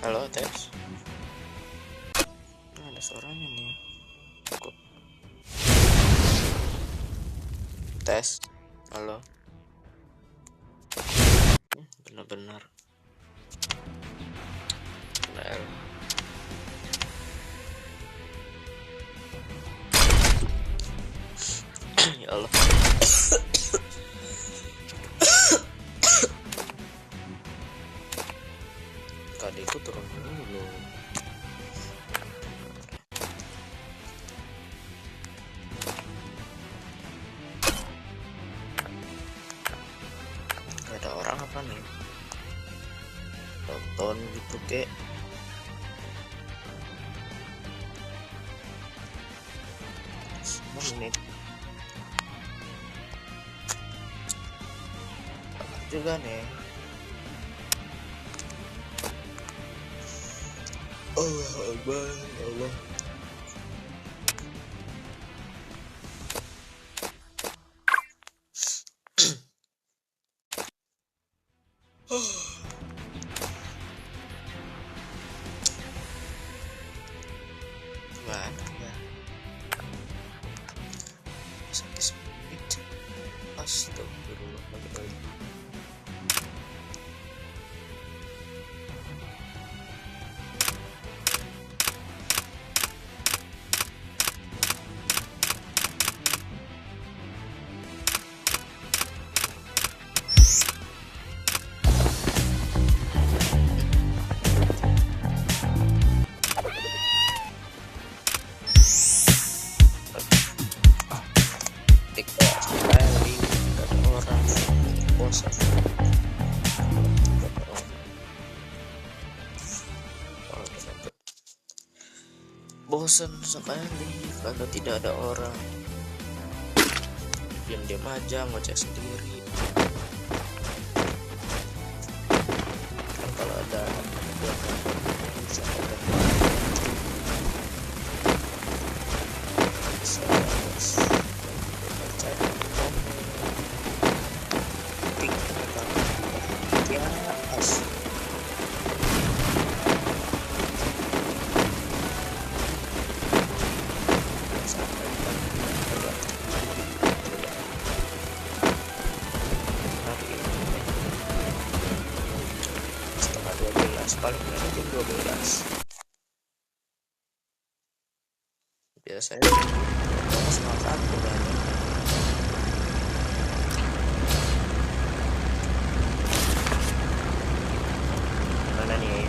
Halo, tes. Ada suaranya nih. Cukup. Tes. Halo. Benar-benar. Benar. Ya Allah. Kadekku turun dulu. Gak ada orang apa nih? Tonton gitu kek. Menit juga nih. Allah Akbar, Allah. Gimana ya? Sampai semenit. Astagfirullahaladzim. TikTok sekali gak ada orang, bosan. Bosan sekali kalau tidak ada orang. Diam-diam aja ngoceh sendiri. Kan kalau ada bisa ada paling banyak jam 12 biasanya semangat aku banyak. Mana nih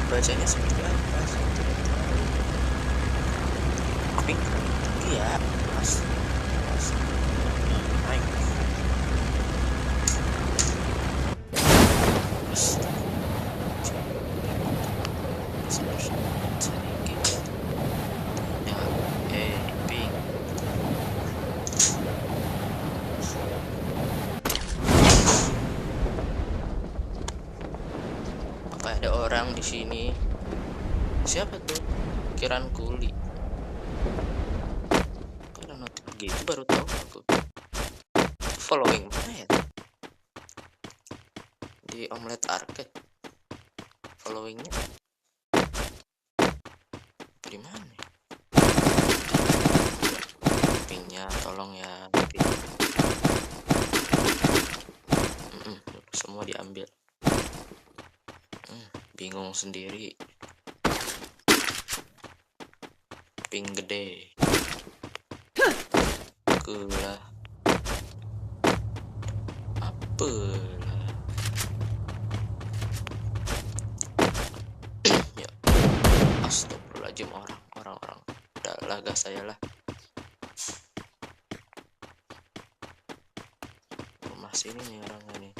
bacanya seperti apa sih, tidak tahu. Pink iya mas naik sedikit ya pink apa ada orang di sini. Siapa tuh? Kiran Kuli. Karena notif gitu baru tahu aku. Following mana ya? Di Omelet Arcade. Followingnya di mana? Pingnya tolong ya. Semua diambil. Bingung sendiri. Ping gede kelah apa lah ya. Astagfirullahaladzim, orang udah lah gas saya lah. Rumah sini nih orangnya nih.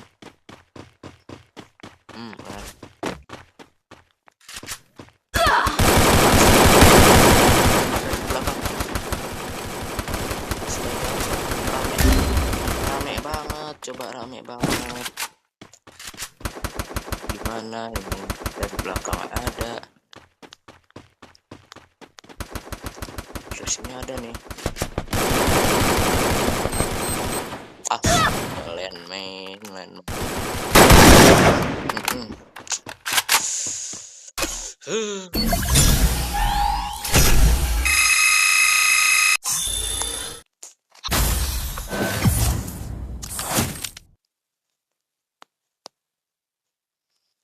coba rame banget. Gimana ini? Dari belakang ada. Terus ini ada nih. Kalian main.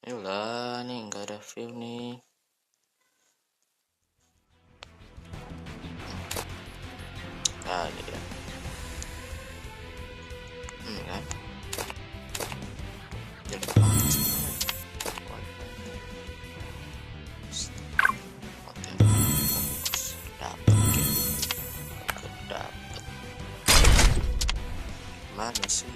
Yalah, nih nggak ada view nih. Ah, ini dia. Kan? Jelek banget sih. Dapet. Mana sih?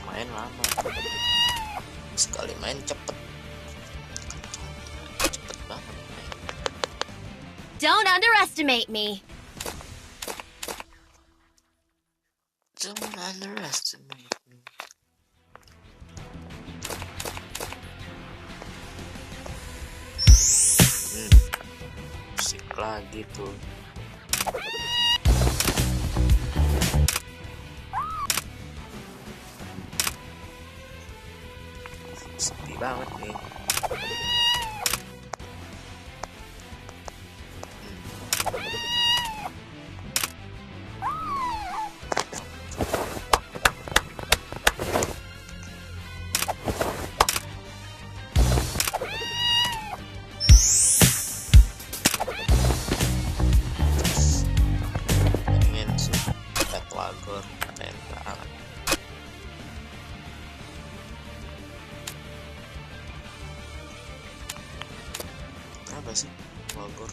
Main lama, sekali main cepet banget. Don't underestimate me. Don't underestimate me. Musik lagi tuh. Sepi banget nih. Pengen sih lihat Wagor, keren banget. Apa sih Wagor?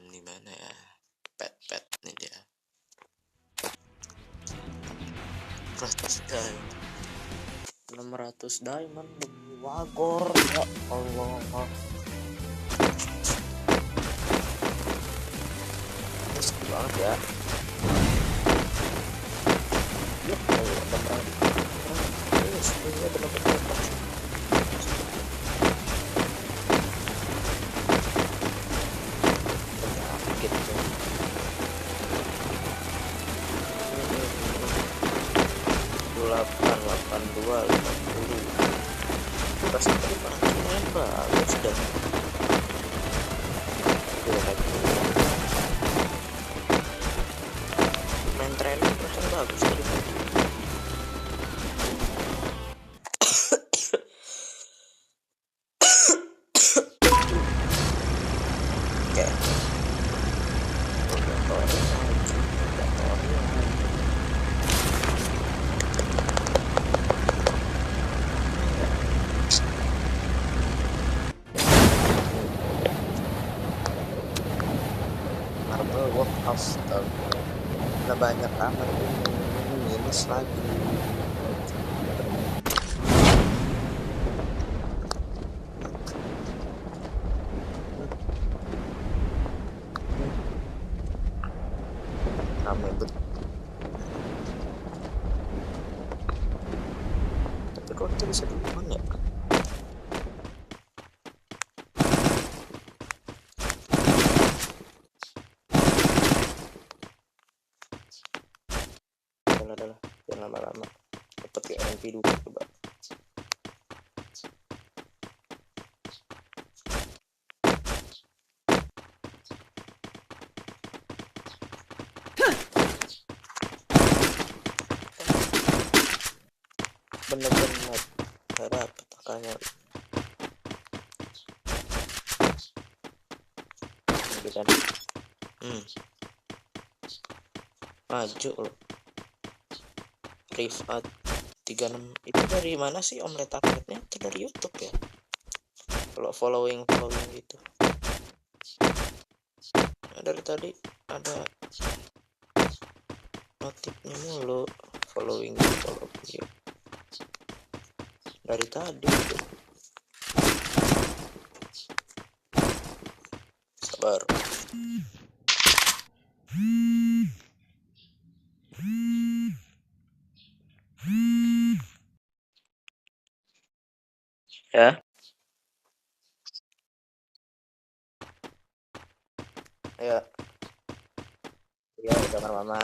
Di mana ya? Pet nih dia. 600 diamond demi Wagor, ya Allah. Ini sepi banget ya. Ya Allah, ini sepinya bener-bener penyakit tuh. 8250 pasti main bagus dah. Main training kan bagus tadi. Marble Workhouse, udah banyak amat ini minus lagi. Rame bet. Tapi kok itu bisa duluan ya? Adalah jangan lama-lama, dapat ke MP dulu coba. Bener-bener harap petakannya gitu kan. Maju loh. Rifat 36 itu dari mana sih Omelet Update-nya? Itu dari YouTube ya, kalau following gitu. dari tadi ada notifnya mulu, following you dari tadi tuh. Sabar. Ya. Ayo. Iya, di kamar mama.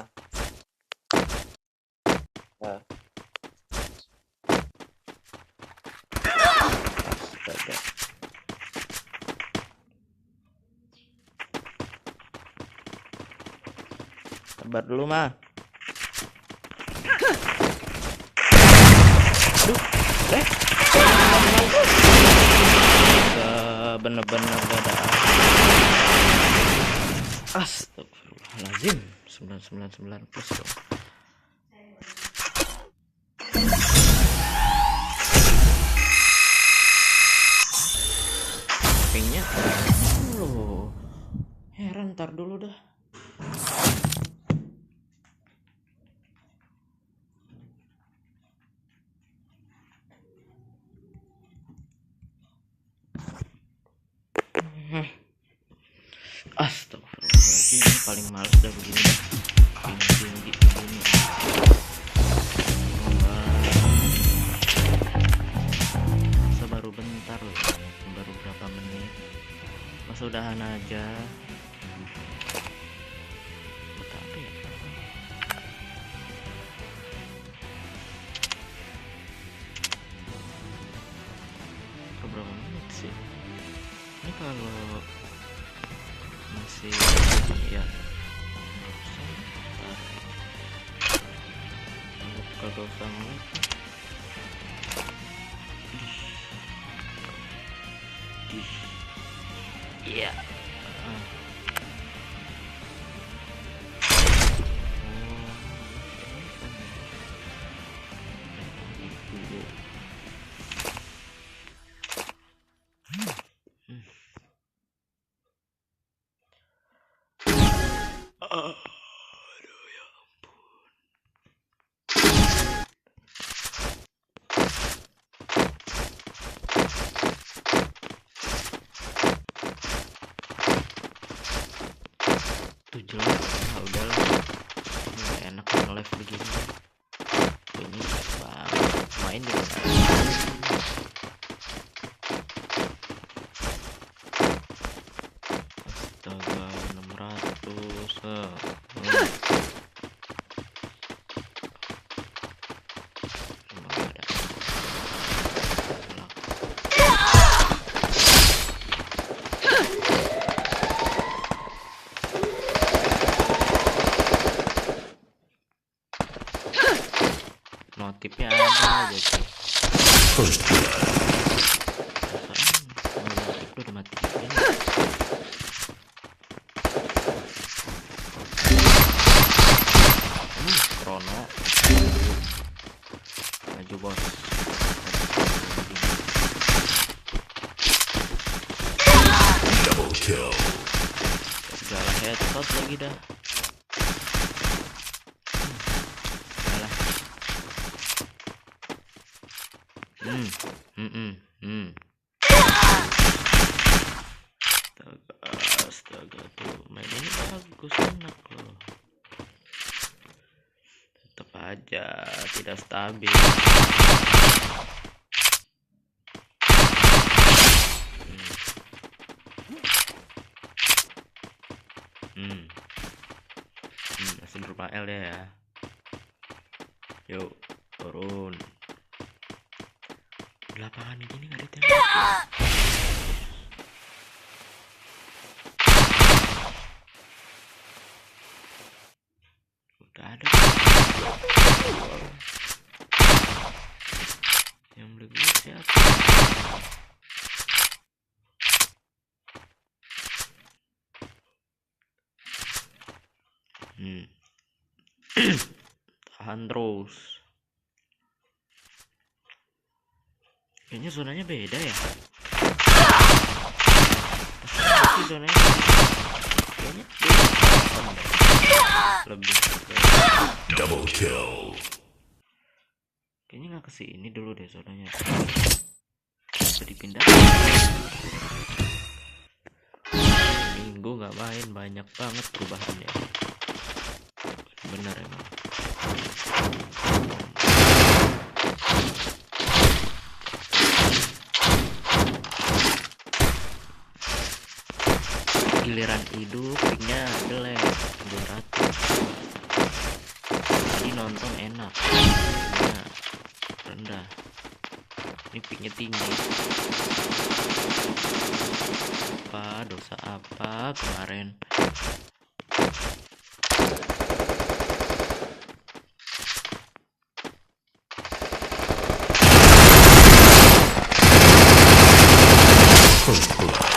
Ya. Astaga. Sabar dulu, mah. Aduh, bener-bener gak ada. Astagfirullahaladzim. 999 plus dong. Pingnya loh. Heran, ntar dulu dah. Astagfirullahaladzim, ini paling males dah begini dah. Tinggi begini. Masa baru bentar loh, baru berapa menit. Masa udahan aja. Buat apa ya? Berapa menit sih? Ini kalau masih ya kagak usah ngeliat. Iya. Aduh ya ampun. Tuh jelas, nah udahlah. Nggak enak nge-live begini. Ini banget main di astaga 600. Notifnya ada aja sih. Notif udah mati ini. Krono maju bos. Double kill. Segala headshot lagi dah. Astaga tuh main ini bagus, enak loh. Tetap aja tidak stabil. Masih berupa L ya. Yuk turun. Di lapangan ini nggak ditembak. Udah ada yang beli gue siapa? Tahan terus. Kayaknya zonanya beda ya. Zonanya kayaknya lebih Double kill. kayaknya nggak kesini dulu deh zonanya, bisa dipindah. Minggu nggak main, banyak banget perubahannya, bener emang. Giliran hidup pingnya jelek 200. Ini nonton enak, pingnya rendah, ini pingnya tinggi. Apa dosa apa kemarin? First blood.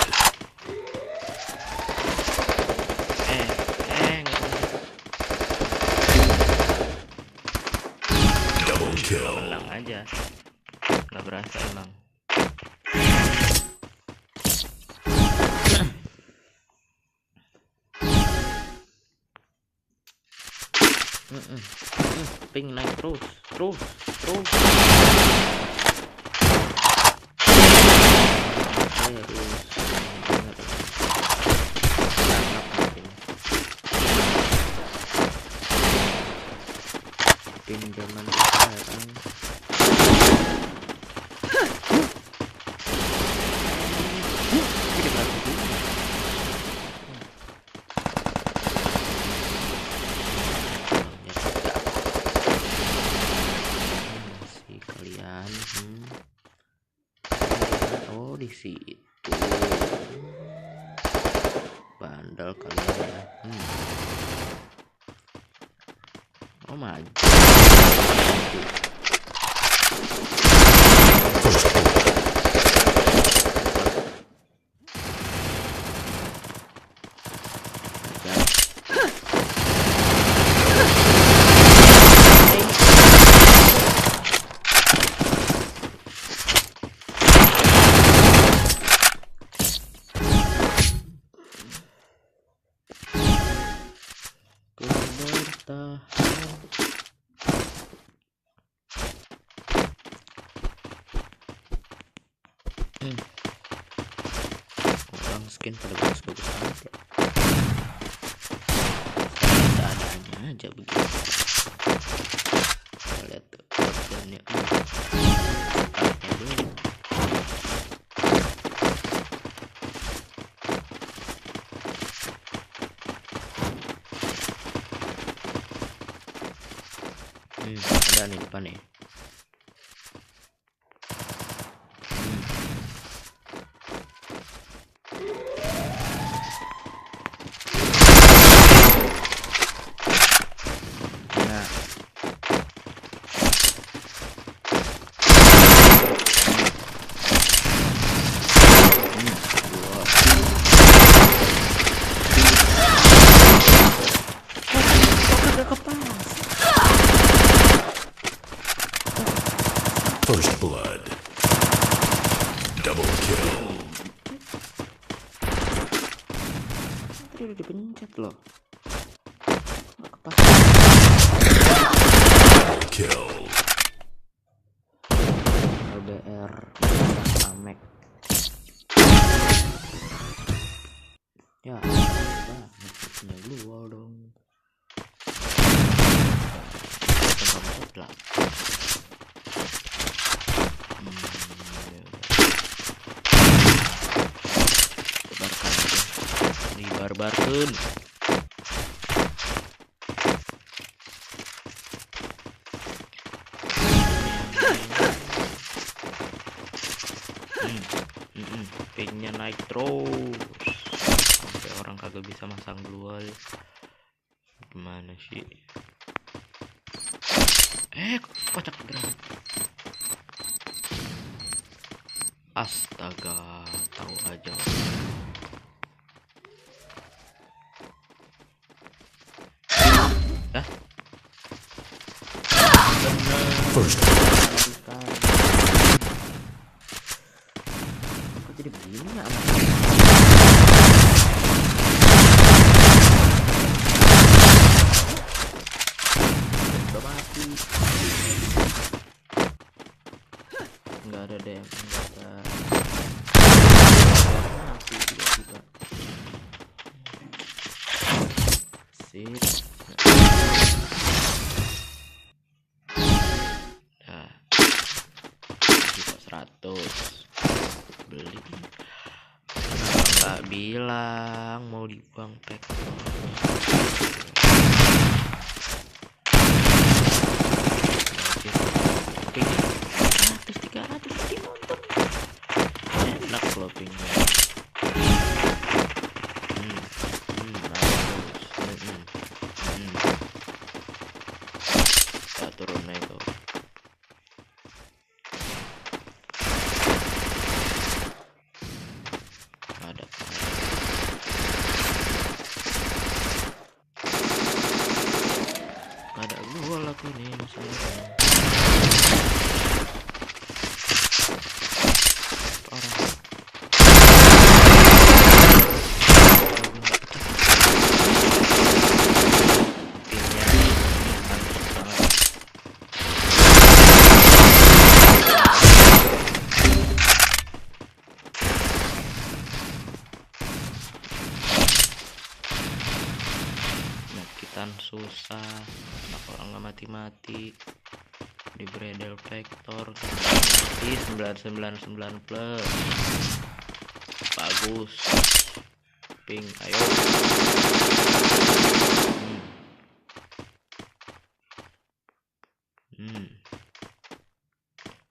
Double kill. Menang aja, nggak berasa emang. Ping naik terus. Ping zaman sekarang. Oh di situ bandel kalian ya. Oh maju. Orang skin pada bagus-bagus amat ya, seadanya aja begitu. Kita lihat tuh optionnya dulu. Ada nih depan nih. First blood. Double kill. Tadi udah dipencet loh. Kill. LBR Amek. Ya, punya gua dong. Tempat lah. Barbarkan. Pingnya naik terus sampai orang kagak bisa masang dual. Gimana sih? Kocak gerak. Astaga, tahu aja. First. Kok jadi begini ya? Sit. Nah, bisa 100 beli. Nggak bilang mau dibuang pack. Oke, 300 dimontor. Enak floppingnya. Kita turun itu. Ada gua laku nih masalahnya. Orang nyakitan susah, anak orang nggak mati-mati di Bredel Vector mati 999 plus bagus ping. Ayo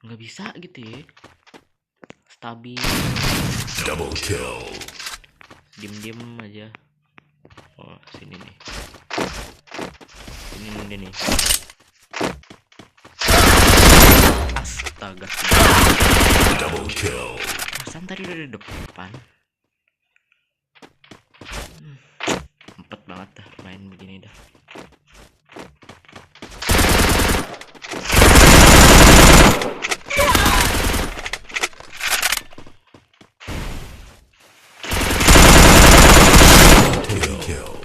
nggak bisa gitu ya, stabil, Double kill. diem aja. Oh sini nih, ini nih. Astaga, Double kill. perasaan tadi udah di depan. Empet banget dah main begini dah. Kill.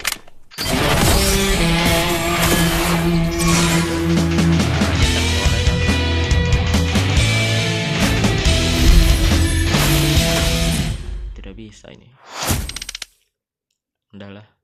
Tidak bisa ini. Udahlah.